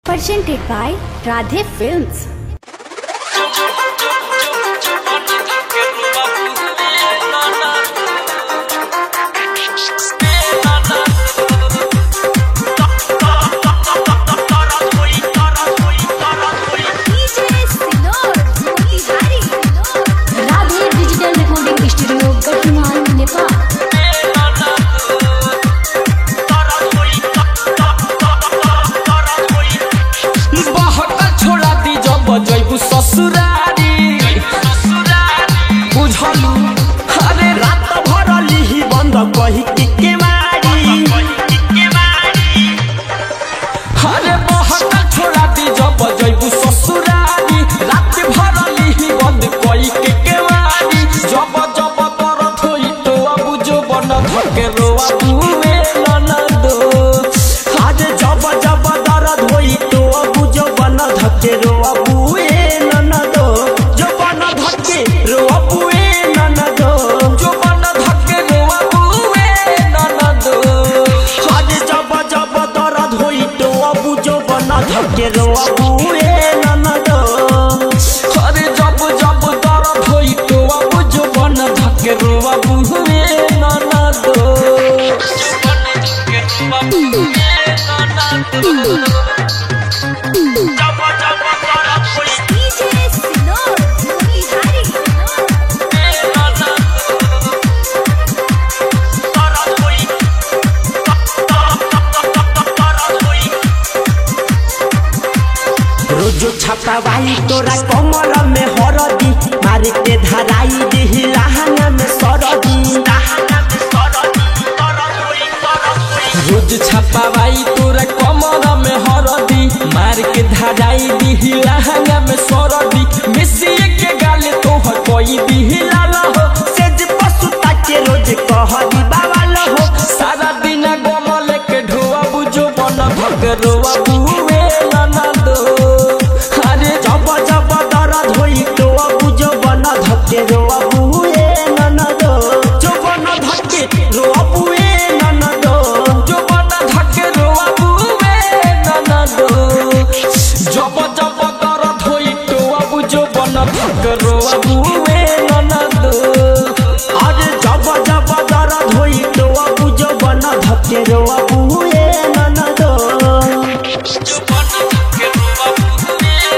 Presented by Radhe Films. ससुरारी बुझलू अरे रात भर लिही बंद कही के मारी अरे बहुत छोड़ा दी जब जैबू ससुरारी रात भर लिही बंद कही के मारी जब जब दर्द होई तो अब जो बन धके रोआ बुए ननदो आज जब जब दर्द होई तो अब जो बन धके रोआ बुए धके रोआ बुए ननदो अरे जब जब दर्द होई तो अब जो बन धके रोआ बुए ननदो रोजो छापा भाई तोरा कमर में हरदी मार के धराई देही लहंगा में सरदी रोज छापा भाई तोरा कमर में हरदी मार के धराई देही लहंगा में सरदी मिसी के गाले तोहर कोई देही लाला हो सेज पसुता के रोज कहदी बावल हो सारा दिन गमले के ढोआ बुझो बन भग रोआ बुए ननदो धके रोआ बुए ननदो जो बन धके रोआ बुए ननदो जो बन धके रोआ बुए ननदो जब जब दर्द होई तो अब जो बन धके रोआ बुए ननदो आज जब जब दर्द होई तो अब जो बन धके रोआ बुए ननदो जो बन धके रोआ बुए ननदो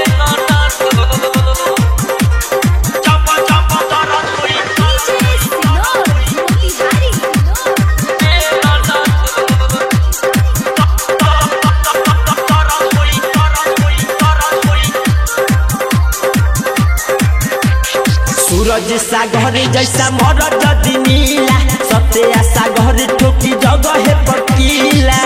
सूरज सागर जैसा मर जदी नीला सत्या सागर ठोकी जगह पकीला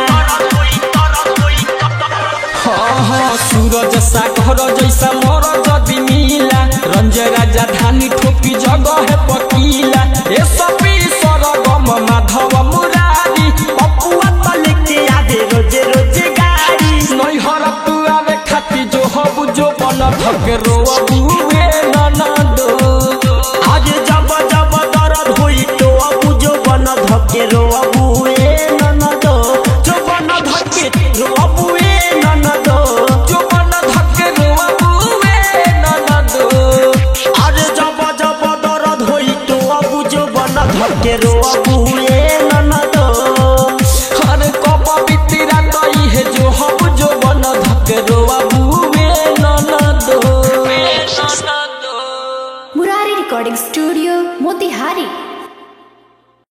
हाँ सूरज सागर जैसा मर जदी नीला रंज राजा धानी ठोकी जगह पकीला ए सपी सरगम माधव मुरारी अपुआ तले के आदे रोजे रोजे गाड़ी नैहर तू आवे खाती जो हबु जो बन धके रोआ बुए ननदो आज जब जब दर्द होई तो अब जो बन धके रोआ बुए ननदो जो बन धके रोआ बुए ननदो जो बन धके रोआ बुए ननदो आज जब जब दर्द होई तो अब जो बन धके रोआ बुए ननदो अरे कब बीती रात है जो हम जो बन धके रोआ बुए ननदो Murari Recording Studio, Motihari.